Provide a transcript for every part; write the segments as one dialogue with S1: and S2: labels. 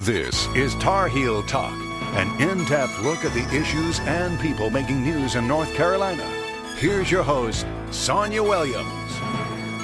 S1: This is Tar Heel Talk, an in-depth look at the issues and people making news in North Carolina. Here's your host, Sonia Williams.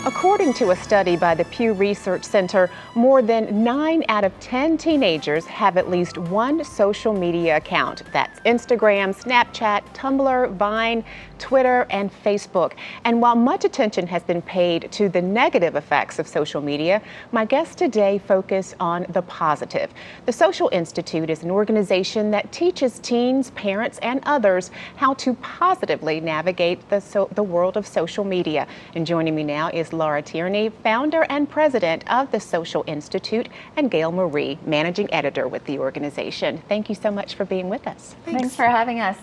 S2: According to a study by the Pew Research Center, more than 9 out of 10 teenagers have at least one social media account. That's Instagram, Snapchat, Tumblr, Vine, Twitter, and Facebook. And while much attention has been paid to the negative effects of social media, my guests today focus on the positive. The Social Institute is an organization that teaches teens, parents, and others how to positively navigate the world of social media. And joining me now is Laura Tierney, founder and president of the Social Institute, and Gail Marie, managing editor with the organization. Thank you so much for being with us.
S3: Thanks for having us.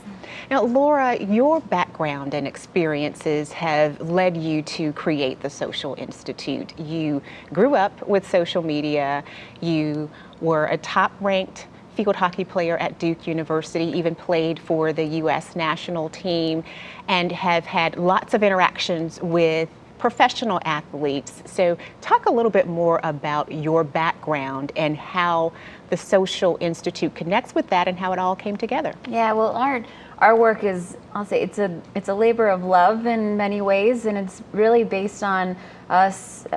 S2: Now, Laura, your background and experiences have led you to create the Social Institute. You grew up with social media. You were a top-ranked field hockey player at Duke University, even played for the U.S. national team, and have had lots of interactions with professional athletes. So talk a little bit more about your background and how the Social Institute connects with that and how it all came together.
S3: Yeah, well, our work is, I'll say, it's a labor of love in many ways, and it's really based on us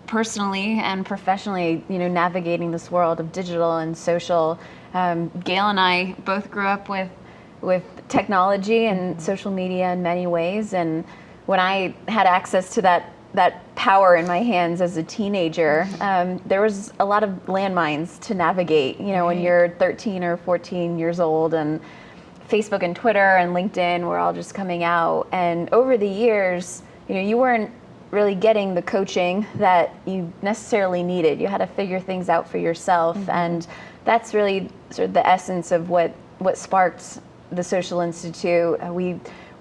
S3: personally and professionally, navigating this world of digital and social. Gail and I both grew up with technology and social media in many ways, and when I had access to that power in my hands as a teenager, there was a lot of landmines to navigate, when you're 13 or 14 years old, and Facebook and Twitter and LinkedIn were all just coming out. And over the years, you weren't really getting the coaching that you necessarily needed. You had to figure things out for yourself. Mm-hmm. And that's really sort of the essence of what sparked the Social Institute.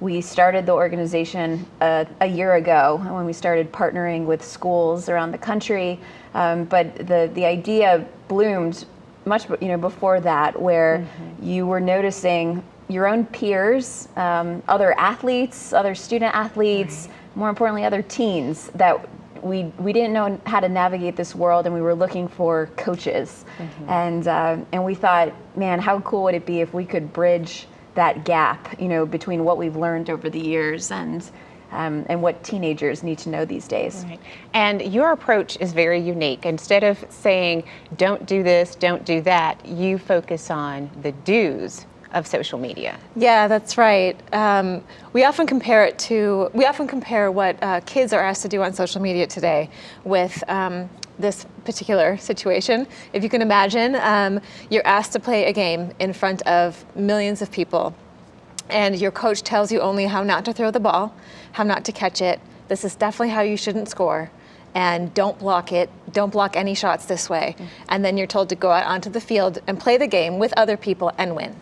S3: We started the organization a year ago when we started partnering with schools around the country, but the idea bloomed much before that, where mm-hmm. you were noticing your own peers, other athletes, other student athletes, right. More importantly, other teens that we didn't know how to navigate this world, and we were looking for coaches, mm-hmm. And we thought, man, how cool would it be if we could bridge that gap, between what we've learned over the years and what teenagers need to know these days.
S2: Right. And your approach is very unique. Instead of saying, don't do this, don't do that, you focus on the do's of social media.
S4: Yeah, that's right. We often compare what kids are asked to do on social media today with this particular situation. If you can imagine, you're asked to play a game in front of millions of people, and your coach tells you only how not to throw the ball, how not to catch it. This is definitely how you shouldn't score, and don't block it. Don't block any shots this way. Mm-hmm. And then you're told to go out onto the field and play the game with other people and win.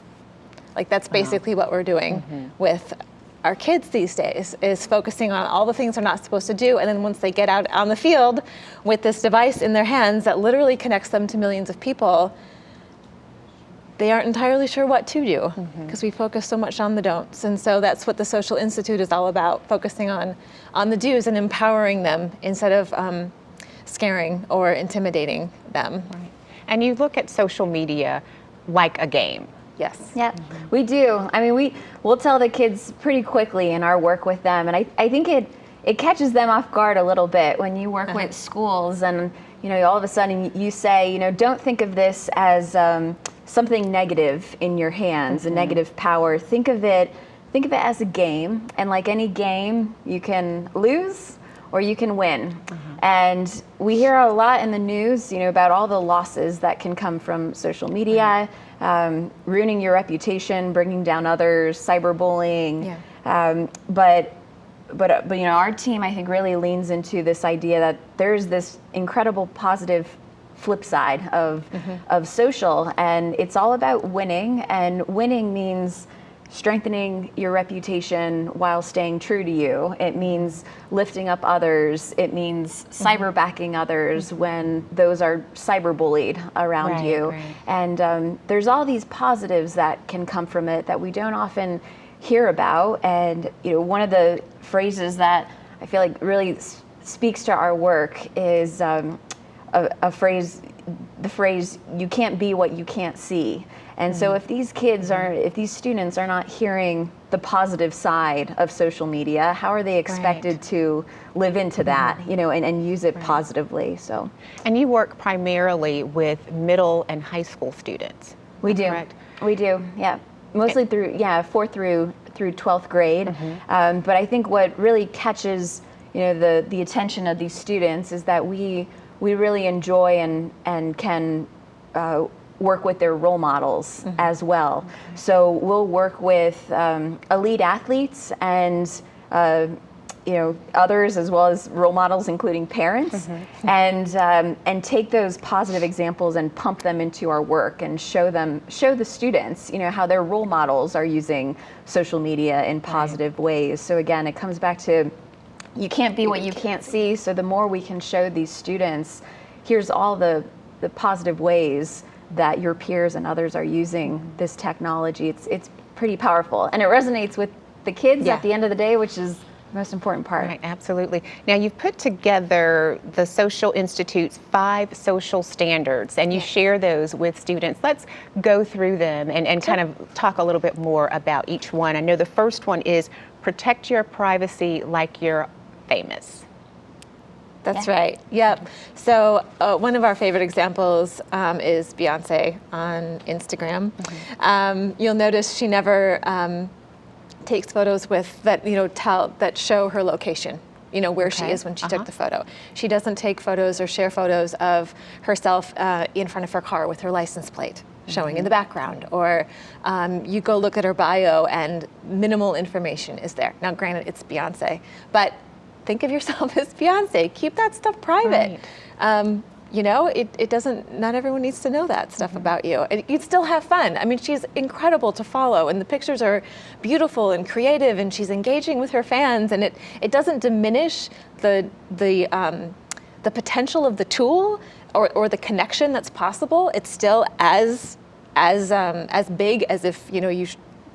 S4: Like, that's basically what we're doing mm-hmm. with our kids these days, is focusing on all the things they're not supposed to do, and then once they get out on the field with this device in their hands that literally connects them to millions of people, they aren't entirely sure what to do because we focus so much on the don'ts. And so that's what the Social Institute is all about, focusing on the do's and empowering them instead of scaring or intimidating them.
S2: Right. And you look at social media like a game.
S4: Yes.
S3: Yeah, we do. I mean, we'll tell the kids pretty quickly in our work with them, and I think it catches them off guard a little bit when you work with schools, and all of a sudden you say, don't think of this as something negative in your hands, a negative power. Think of it as a game, and like any game, you can lose or you can win. And we hear a lot in the news, about all the losses that can come from social media. Ruining your reputation, bringing down others, cyberbullying. Yeah. But our team, I think, really leans into this idea that there's this incredible positive flip side of social, and it's all about winning. And winning means strengthening your reputation while staying true to you. It means lifting up others. It means cyberbacking others when those are cyberbullied around you. Right. And there's all these positives that can come from it that we don't often hear about. And one of the phrases that I feel like really speaks to our work is a phrase the phrase, you can't be what you can't see. And so if these if these students are not hearing the positive side of social media, how are they expected to live into that, and use it positively? So,
S2: And you work primarily with middle and high school students.
S3: we do.
S2: Correct.
S3: We do, yeah. Mostly through 4th through 12th grade. But I think what really catches, the attention of these students is that we really enjoy and can work with their role models as well. So we'll work with elite athletes and others, as well as role models, including parents, and take those positive examples and pump them into our work and show the students, how their role models are using social media in positive ways. So again, it comes back to, you can't be what you can't see. So the more we can show these students, here's all the positive ways that your peers and others are using this technology. It's pretty powerful, and it resonates with the kids at the end of the day, which is the most important part.
S2: Right, absolutely. Now, you've put together the Social Institute's 5 social standards, and you share those with students. Let's go through them and kind of talk a little bit more about each one. I know the first one is protect your privacy like you're famous.
S4: That's right. Yep. So one of our favorite examples is Beyonce on Instagram. You'll notice she never takes photos with that that show her location. Where she is when she took the photo. She doesn't take photos or share photos of herself in front of her car with her license plate showing in the background, or you go look at her bio and minimal information is there. Now, granted, it's Beyonce, but think of yourself as Beyonce. Keep that stuff private.
S2: Right.
S4: It doesn't, not everyone needs to know that stuff about you. And you'd still have fun. I mean, she's incredible to follow, and the pictures are beautiful and creative, and she's engaging with her fans, and it doesn't diminish the potential of the tool or the connection that's possible. It's still as big as if, you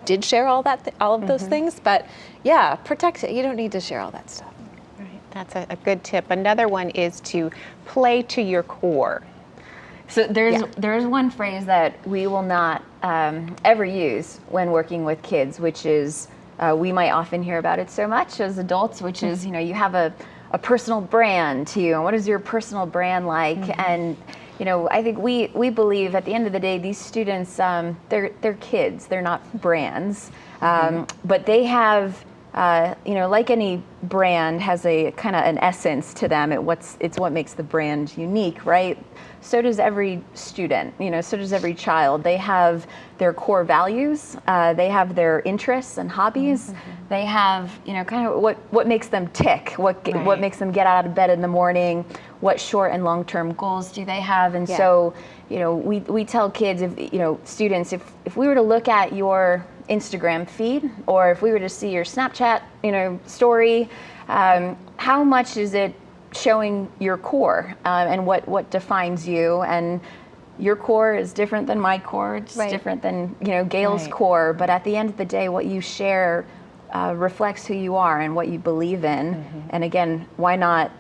S4: did share all of those things, but yeah, protect it. You don't need to share all that stuff.
S2: That's a good tip. Another one is to play to your core.
S3: So there's one phrase that we will not ever use when working with kids, which is, we might often hear about it so much as adults, which is, you have a personal brand to you, and what is your personal brand like? And I think we believe at the end of the day, these students, they're kids, they're not brands, but they have, like any brand has a kind of an essence to them. It's what makes the brand unique, right? So does every student, so does every child. They have their core values, they have their interests and hobbies, they have, kind of what makes them tick, what makes them get out of bed in the morning, what short and long-term goals do they have. And so, we tell kids, students, if we were to look at your Instagram feed, or if we were to see your Snapchat, story, how much is it showing your core and what defines you? And your core is different than my core. It's different than Gail's core. But at the end of the day, what you share reflects who you are and what you believe in. And again, why not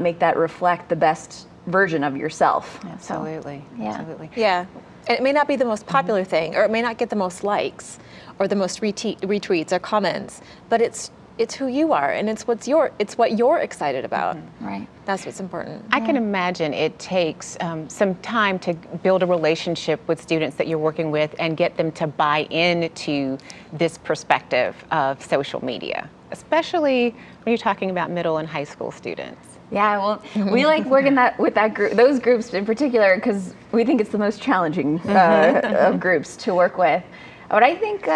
S3: make that reflect the best version of yourself?
S2: Absolutely.
S3: So,
S2: Absolutely.
S4: Yeah. And it may not be the most popular thing, or it may not get the most likes or the most retweets or comments, but it's who you are, and it's what you're excited about.
S3: Right.
S4: That's what's important.
S2: I can imagine it takes some time to build a relationship with students that you're working with and get them to buy into this perspective of social media, especially when you're talking about middle and high school students.
S3: Yeah, well, we like working with that group, those groups in particular, because we think it's the most challenging of groups to work with. But I think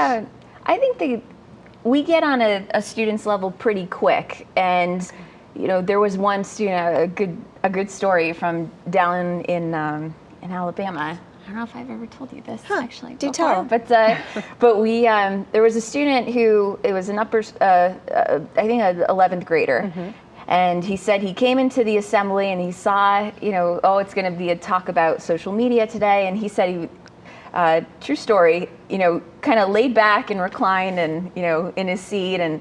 S3: we get on a student's level pretty quick, and there was one student, a good story from down in Alabama. I don't know if I've ever told you this actually.
S4: Do tell.
S3: But we there was a student who, it was an I think an 11th grader. And he said he came into the assembly and he saw, it's going to be a talk about social media today. And he said true story, kind of laid back and reclined and, in his seat, and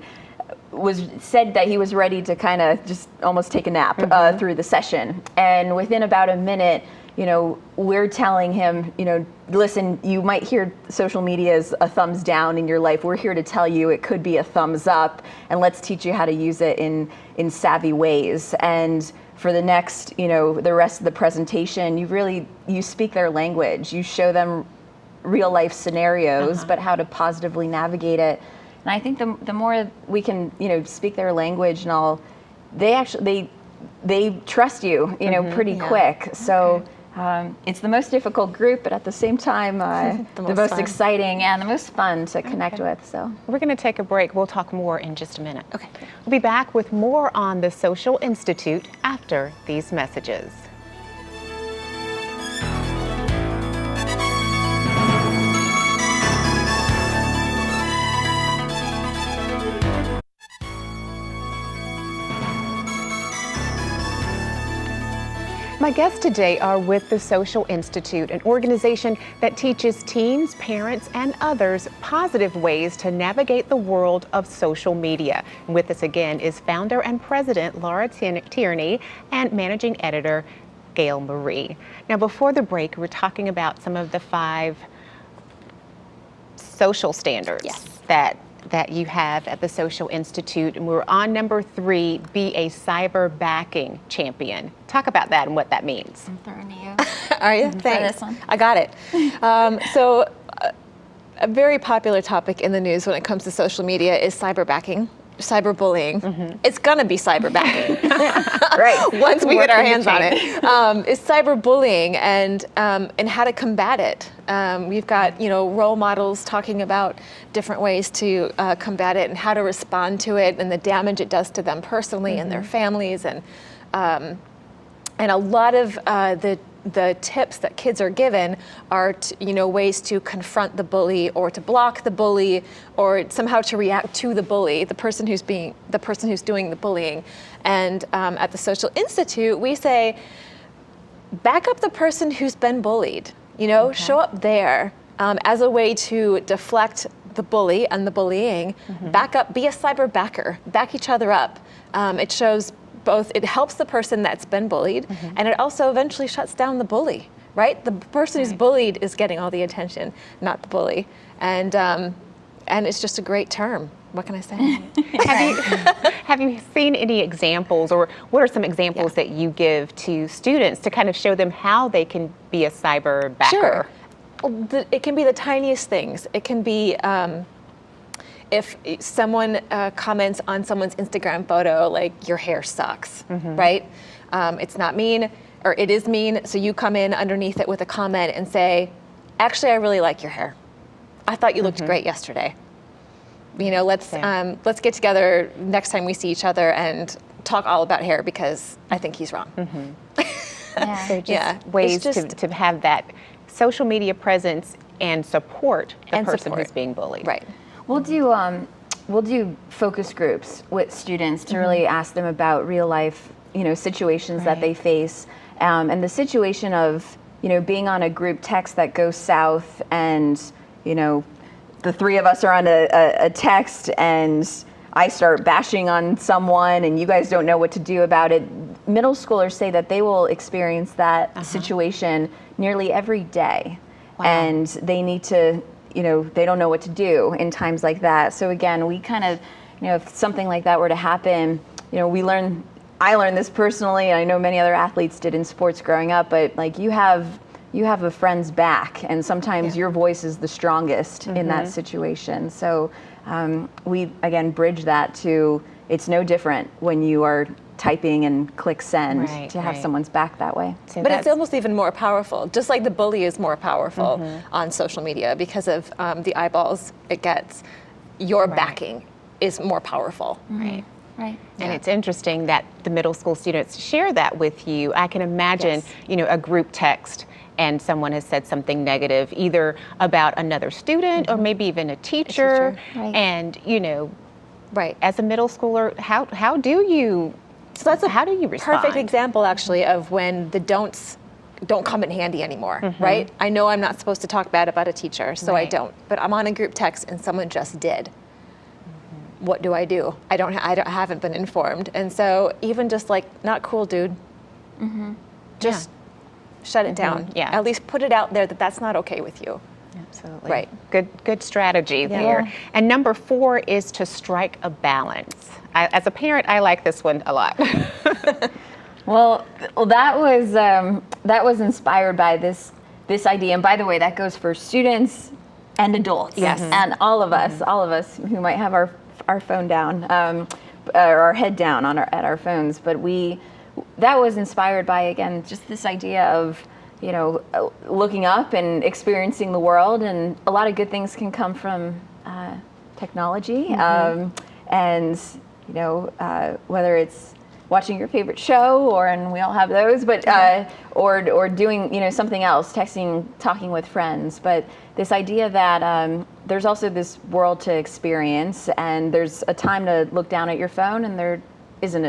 S3: said that he was ready to kind of just almost take a nap through the session. And within about a minute, we're telling him, listen, you might hear social media as a thumbs down in your life. We're here to tell you it could be a thumbs up, and let's teach you how to use it in savvy ways. And for the next, the rest of the presentation, you speak their language. You show them real life scenarios, but how to positively navigate it. And I think the more we can, speak their language and all, they trust you, pretty quick. So it's the most difficult group, but at the same time, the most exciting and the most fun to connect with. So
S2: we're going to take a break. We'll talk more in just a minute.
S4: Okay.
S2: We'll be back with more on the Social Institute after these messages. My guests today are with the Social Institute, an organization that teaches teens, parents, and others positive ways to navigate the world of social media. And with us again is founder and president Laura Tierney and managing editor Gail Marie. Now, before the break, we're talking about some of the 5 social standards that you have at the Social Institute, and we're on number 3, be a cyber backing champion. Talk about that and what that means.
S3: I'm throwing to you.
S4: Are you? Thanks.
S3: This one.
S4: I got it. So a very popular topic in the news when it comes to social media is cyberbullying. It's gonna be cyberbacking.
S3: Right.
S4: Once we get our hands on it. It's cyberbullying and how to combat it. We've got role models talking about different ways to combat it and how to respond to it and the damage it does to them personally and their families, and a lot of the tips that kids are given are ways to confront the bully or to block the bully or somehow to react to the bully, the person who's doing the bullying. And at the Social Institute, we say, back up the person who's been bullied. Show up there as a way to deflect the bully and the bullying. Back up, be a cyber backer, back each other up. It shows both, it helps the person that's been bullied, and it also eventually shuts down the bully, right? The person who's bullied is getting all the attention, not the bully. And it's just a great term. What can I say?
S2: Have you seen any examples, or what are some examples that you give to students to kind of show them how they can be a cyber backer?
S4: Sure. It can be the tiniest things. It can be if someone comments on someone's Instagram photo, like, your hair sucks, right? It's not mean, or it is mean, so you come in underneath it with a comment and say, actually, I really like your hair. I thought you looked great yesterday. Let's get together next time we see each other and talk all about hair because I think he's wrong.
S2: So just ways to have that social media presence and support the person who's being bullied.
S4: Right.
S3: We'll do focus groups with students to really ask them about real life, situations that they face, and the situation of, being on a group text that goes south, and the 3 of us are on a text, and I start bashing on someone, and you guys don't know what to do about it. Middle schoolers say that they will experience that situation nearly every day, and they need to. They don't know what to do in times like that. So again, we kind of, if something like that were to happen, I learned this personally, and I know many other athletes did in sports growing up, but like you have a friend's back, and sometimes your voice is the strongest in that situation. So we, again, bridge that to, it's no different when you are typing and click send to have someone's back that way.
S2: So
S4: but it's almost even more powerful, just like the bully is more powerful on social media because of the eyeballs it gets. Your backing is more powerful.
S3: Right.
S2: And it's interesting that the middle school students share that with you. I can imagine, a group text and someone has said something negative, either about another student or maybe even a teacher. And, as a middle schooler, how do you how do you respond?
S4: Perfect example, actually, of when the don'ts don't come in handy anymore, right? I know I'm not supposed to talk bad about a teacher, so I don't. But I'm on a group text and someone just did. What do? I haven't been informed, and so even just like, not cool, dude. Just shut it down.
S2: Yeah.
S4: At least put it out there that that's not okay with you.
S2: Absolutely.
S4: Right.
S2: Good strategy there. And number 4 is to strike a balance. As a parent, I like this one a lot.
S3: Well, that was inspired by this idea. And by the way, that goes for students and adults.
S4: Yes.
S3: And all of us who might have our phone down, or our head down at our phones. But that was inspired by, again, just this idea of, looking up and experiencing the world, and a lot of good things can come from technology. And whether it's watching your favorite show, and we all have those, but or doing something else, texting, talking with friends. But this idea that there's also this world to experience, and there's a time to look down at your phone, and there isn't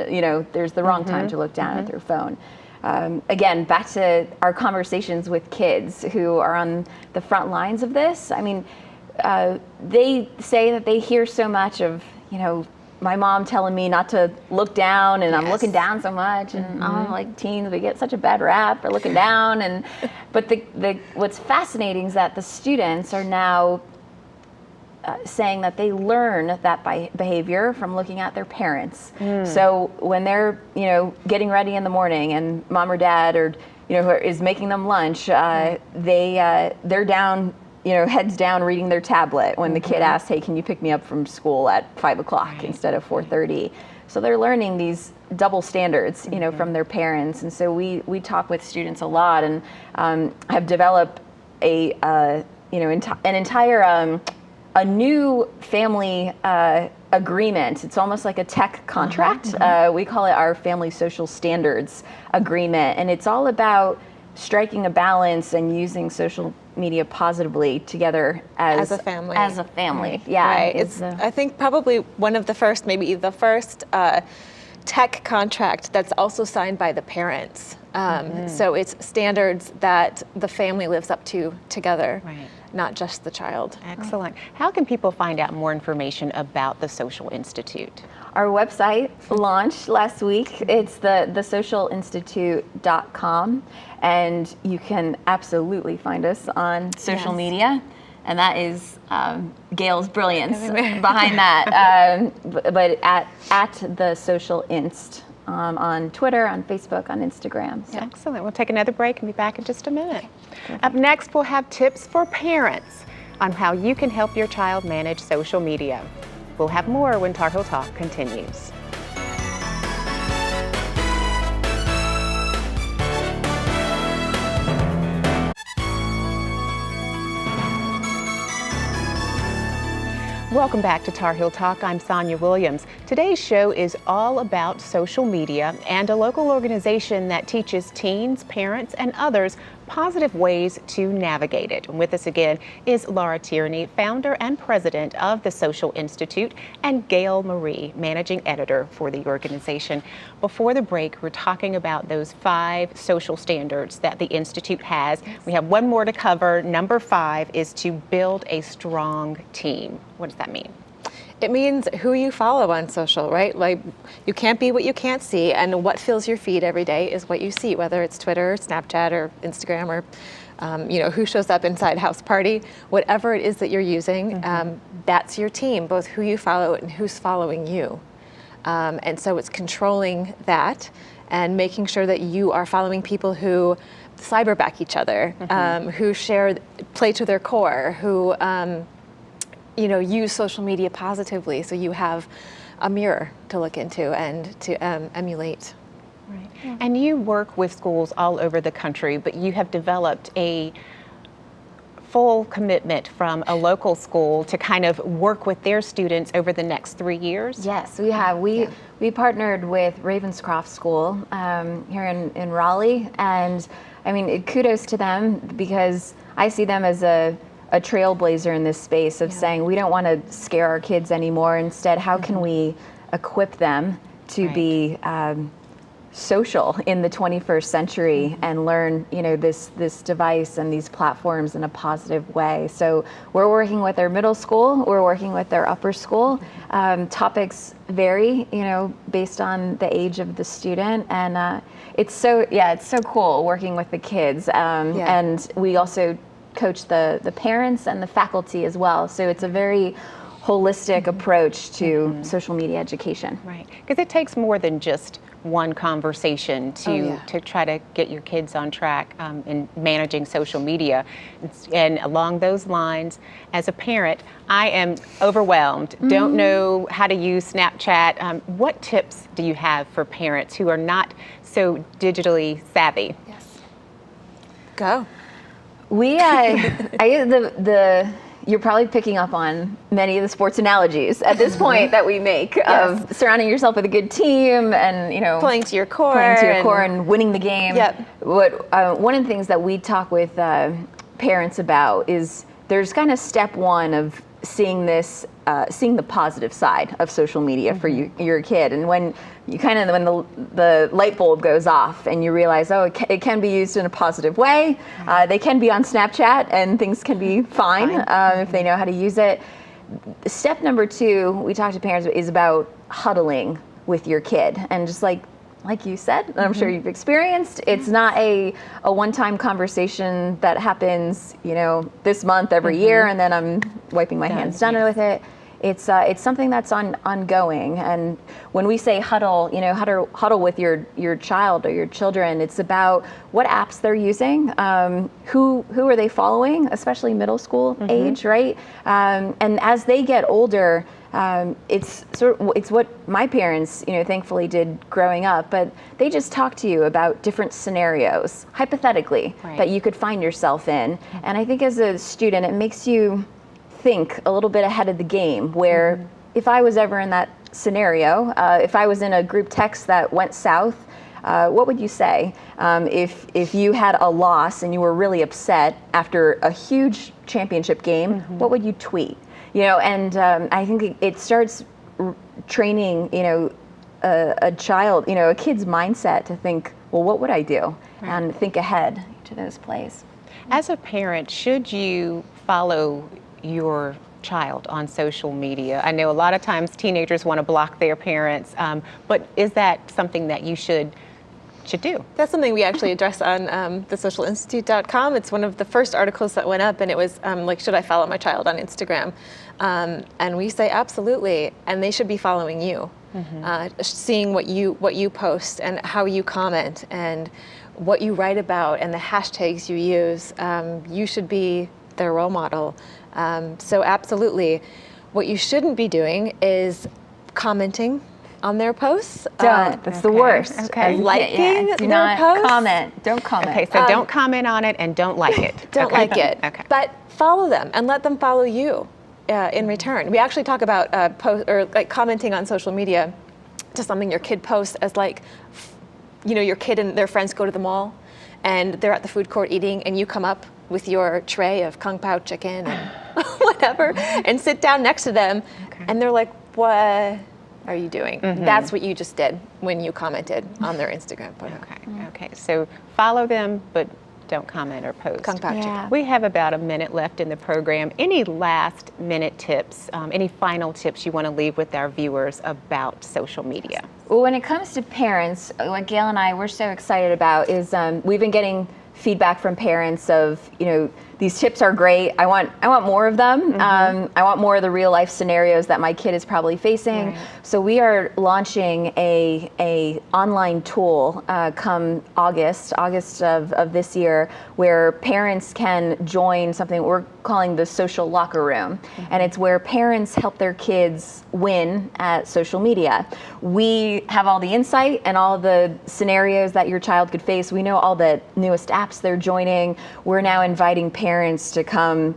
S3: there's the wrong time to look down at their phone. Again, back to our conversations with kids who are on the front lines of this. I mean, they say that they hear so much of, my mom telling me not to look down, and I'm looking down so much, and like teens, we get such a bad rap for looking down. But what's fascinating is that the students are now saying that they learn that behavior from looking at their parents. So when they're getting ready in the morning, and mom or dad or who is making them lunch, they're down, heads down reading their tablet when the kid asks, hey, can you pick me up from school at 5 o'clock instead of 4:30? So they're learning these double standards, from their parents. And so we talk with students a lot, and have developed an entire a new family agreement. It's almost like a tech contract. We call it our Family Social Standards Agreement, and it's all about striking a balance and using social media positively together as
S4: a family.
S3: As a family, yeah.
S4: Right. It's I think probably one of the first, maybe the first tech contract that's also signed by the parents. So it's standards that the family lives up to together. Right. Not just the child.
S2: Excellent. How can people find out more information about the Social Institute?
S3: Our website launched last week. It's thesocialinstitute.com, and you can absolutely find us on social media, and that is Gail's brilliance behind that. But at the Social Inst. On Twitter, on Facebook, on Instagram. So.
S2: Excellent. We'll take another break and be back in just a minute. Up next, we'll have tips for parents on how you can help your child manage social media. We'll have more when Tar Heel Talk continues. Welcome back to Tar Heel Talk. I'm Sonia Williams. Today's show is all about social media and a local organization that teaches teens, parents, and others positive ways to navigate it. And with us again is Laura Tierney, founder and president of the Social Institute, and Gail Marie, managing editor for the organization. Before the break, we're talking about those 5 social standards that the Institute has. We have one more to cover. Number 5 is to build a strong team. What does that mean?
S4: It means who you follow on social, right? Like, you can't be what you can't see, and what fills your feed every day is what you see, whether it's Twitter, or Snapchat, or Instagram, or who shows up inside House Party, whatever it is that you're using, that's your team, both who you follow and who's following you. And so it's controlling that and making sure that you are following people who cyberback each other, who play to their core, who use social media positively, so you have a mirror to look into and to emulate.
S2: Right. Yeah. And you work with schools all over the country, but you have developed a full commitment from a local school to kind of work with their students over the next 3 years?
S3: Yes, we have. We partnered with Ravenscroft School here in Raleigh, and I mean, kudos to them, because I see them as a trailblazer in this space of saying we don't want to scare our kids anymore. Instead, how can we equip them to be social in the 21st century and learn, this device and these platforms in a positive way. So we're working with our middle school, we're working with our upper school. Topics vary, based on the age of the student, and it's so cool working with the kids. And we also coach the parents and the faculty as well. So it's a very holistic approach to social media education.
S2: Right, because it takes more than just one conversation to try to get your kids on track in managing social media. And along those lines, as a parent, I am overwhelmed, don't know how to use Snapchat. What tips do you have for parents who are not so digitally savvy?
S4: Yes. Go.
S3: You're probably picking up on many of the sports analogies at this point that we make of surrounding yourself with a good team and,
S4: playing to your core
S3: and winning the game.
S4: Yep.
S3: One of the things that we talk with parents about is there's kind of step one of seeing the positive side of social media for your kid. And when the light bulb goes off and you realize, it can be used in a positive way. They can be on Snapchat and things can be fine if they know how to use it. Step number 2, we talk to parents, is about huddling with your kid. And just like you said, and I'm sure you've experienced, it's not a one-time conversation that happens, this month every year, and then I'm wiping my hands done with it. It's something that's ongoing. And when we say huddle, huddle with your child or your children, it's about what apps they're using, who are they following, especially middle school age, right? And as they get older, it's what my parents, thankfully did growing up, but they just talk to you about different scenarios, hypothetically, that you could find yourself in. And I think as a student, it makes you think a little bit ahead of the game, where if I was ever in that scenario, if I was in a group text that went south, what would you say? If you had a loss and you were really upset after a huge championship game, what would you tweet? And I think it starts training, a child, a kid's mindset to think, well, what would I do? And think ahead to those plays.
S2: As a parent, should you follow your child on social media? I know a lot of times teenagers want to block their parents, but is that something that you should do?
S4: That's something we actually address on thesocialinstitute.com. It's one of the first articles that went up, and it was should I follow my child on Instagram? And we say absolutely, and they should be following you, seeing what you post and how you comment and what you write about and the hashtags you use. You should be their role model. So absolutely, what you shouldn't be doing is commenting on their posts.
S3: That's the worst.
S2: Okay.
S4: Liking
S3: do
S4: their
S3: not
S4: posts.
S3: comment. Don't comment.
S2: Okay, so don't comment on it and don't like it.
S4: Don't like it.
S2: Okay.
S4: But follow them and let them follow you in return. We actually talk about commenting on social media to something your kid posts as your kid and their friends go to the mall and they're at the food court eating and you come up with your tray of Kung Pao chicken and whatever and sit down next to them and they're like, what are you doing? That's what you just did when you commented on their Instagram photo.
S2: Okay, so follow them, but don't comment or post.
S4: Kung Pao chicken.
S2: We have about a minute left in the program. Any last minute tips, any final tips you want to leave with our viewers about social media?
S3: Well, when it comes to parents, what Gail and I we're so excited about is we've been getting feedback from parents of, these tips are great. I want more of them. I want more of the real life scenarios that my kid is probably facing. Right. So we are launching a online tool come August of this year, where parents can join something we're calling the social locker room. And it's where parents help their kids win at social media. We have all the insight and all the scenarios that your child could face. We know all the newest apps they're joining. We're now inviting parents to come,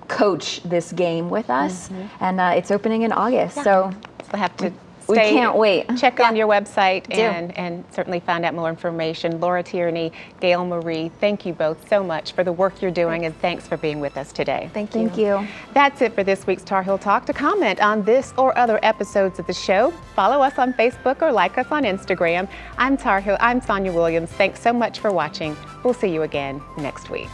S3: coach this game with us. And it's opening in August. So
S2: we'll have to
S3: We can't wait.
S2: Check on your website
S3: Do.
S2: and certainly find out more information. Laura Tierney, Gail Marie, thank you both so much for the work you're doing, and thanks for being with us today.
S4: Thank you.
S3: Thank you.
S2: That's it for this week's Tar Heel Talk. To comment on this or other episodes of the show, follow us on Facebook or like us on Instagram. I'm Sonia Williams. Thanks so much for watching. We'll see you again next week.